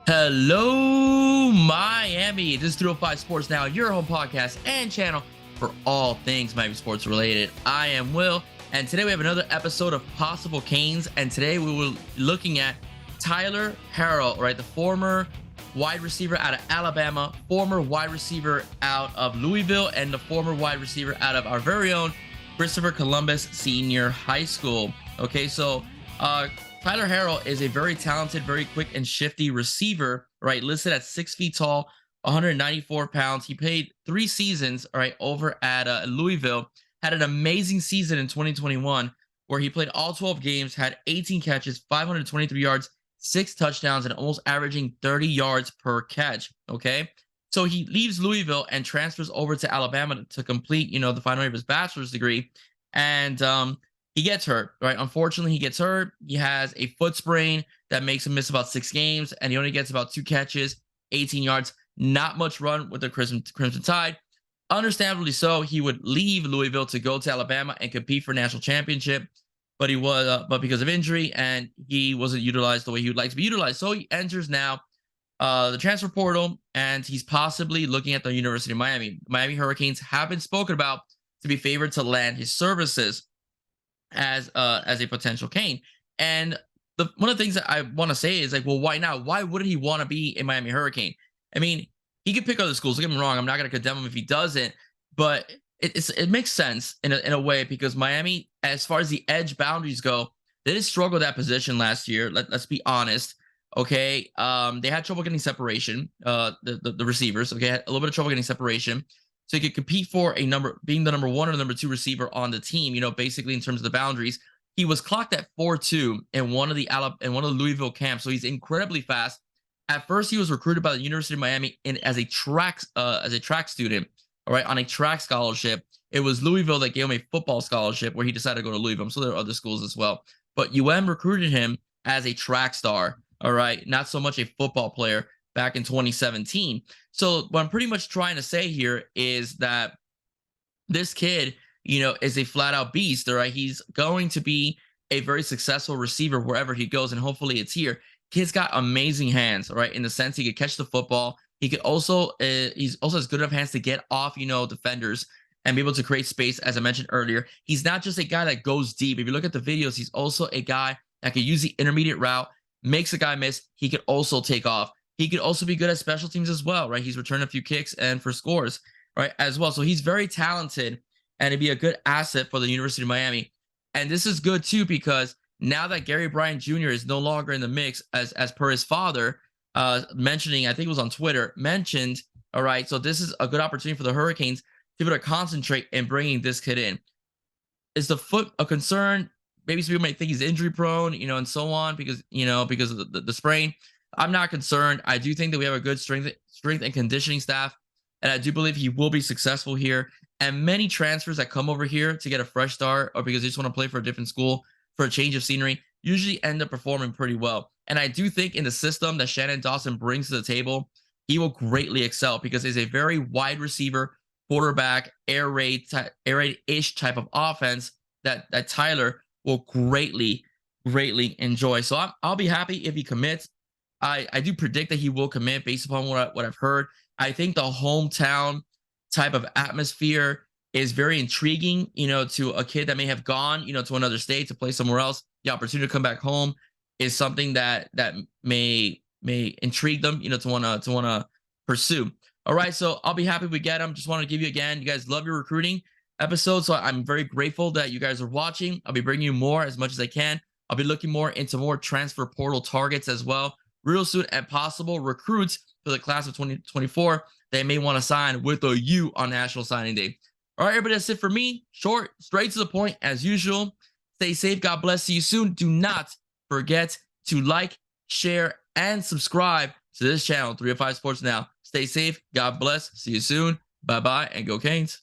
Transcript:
Hello, Miami. This is 305 Sports Now, your home podcast and channel for all things Miami sports related. I am Will, and today we have another episode of Possible Canes, and today we will be looking at Tyler Harrell, right? The former wide receiver out of Alabama, former wide receiver out of Louisville, and the former wide receiver out of our very own Christopher Columbus Senior High School. Okay, so Tyler Harrell is a very talented, very quick and shifty receiver, right? Listed at 6 feet tall, 194 pounds. He played 3 seasons, all right, over at Louisville. Had an amazing season in 2021 where he played all 12 games, had 18 catches, 523 yards, 6 touchdowns, and almost averaging 30 yards per catch. Okay, so he leaves Louisville and transfers over to Alabama to complete, the final year of his bachelor's degree, and he gets hurt, right? Unfortunately, he gets hurt. He has a foot sprain that makes him miss about 6 games, and he only gets about 2 catches, 18 yards. Not much run with the Crimson Tide. Understandably so, he would leave Louisville to go to Alabama and compete for national championship, but but because of injury, and he wasn't utilized the way he would like to be utilized. So he enters now the transfer portal, and he's possibly looking at the University of Miami. Miami Hurricanes have been spoken about to be favored to land his services as a potential Cane. And one of the things that I want to say is like, well, why not? Why wouldn't he want to be a Miami Hurricane? I mean, he could pick other schools. Don't get me wrong. I'm not going to condemn him if he doesn't, but it makes sense in a way, because Miami, as far as the edge boundaries go, they did struggle that position last year. Let's be honest. Okay. They had trouble getting separation. The receivers, okay, had a little bit of trouble getting separation. So he could compete for being the number 1 or the number 2 receiver on the team, basically in terms of the boundaries. He was clocked at 4.2 in one of the Louisville camps. So he's incredibly fast. At first, he was recruited by the University of Miami as a track student, all right, on a track scholarship. It was Louisville that gave him a football scholarship where he decided to go to Louisville. So there are other schools as well. But UM recruited him as a track star, all right, not so much a football player, back in 2017. So what I'm pretty much trying to say here is that this kid, is a flat out beast, all right? He's going to be a very successful receiver wherever he goes, and hopefully it's here. Kid's got amazing hands, all right, in the sense he could catch the football. He could also, he's also has good enough hands to get off, defenders and be able to create space, as I mentioned earlier. He's not just a guy that goes deep. If you look at the videos, he's also a guy that could use the intermediate route, makes a guy miss. He could also take off. He could also be good at special teams as well, right? He's returned a few kicks and for scores, right, as well. So he's very talented, and it'd be a good asset for the University of Miami. And this is good too, because now that Gary Bryant Jr. is no longer in the mix, as per his father mentioning, I think it was on Twitter, mentioned, all right, so this is a good opportunity for the Hurricanes to be able to concentrate in bringing this kid in. Is the foot a concern? Maybe some people might think he's injury prone, and so on, because of the sprain. I'm not concerned. I do think that we have a good strength and conditioning staff, and I do believe he will be successful here. And many transfers that come over here to get a fresh start, or because they just want to play for a different school, for a change of scenery, usually end up performing pretty well. And I do think in the system that Shannon Dawson brings to the table, he will greatly excel, because he's a very wide receiver, quarterback, air raid-ish type of offense that Tyler will greatly enjoy. So I'll be happy if he commits. I do predict that he will commit based upon what I've heard. I think the hometown type of atmosphere is very intriguing, to a kid that may have gone, to another state to play somewhere else. The opportunity to come back home is something that may intrigue them, to wanna pursue. All right, so I'll be happy we get him. Just want to give you again, you guys love your recruiting episodes, so I'm very grateful that you guys are watching. I'll be bringing you more as much as I can. I'll be looking more into more transfer portal targets as well, real soon, and possible recruits for the class of 2024 they may want to sign with a U on National Signing Day. All right, everybody, that's it for me. Short, straight to the point, as usual. Stay safe. God bless. See you soon. Do not forget to like, share, and subscribe to this channel, 305 Sports Now. Stay safe. God bless. See you soon. Bye-bye, and go Canes.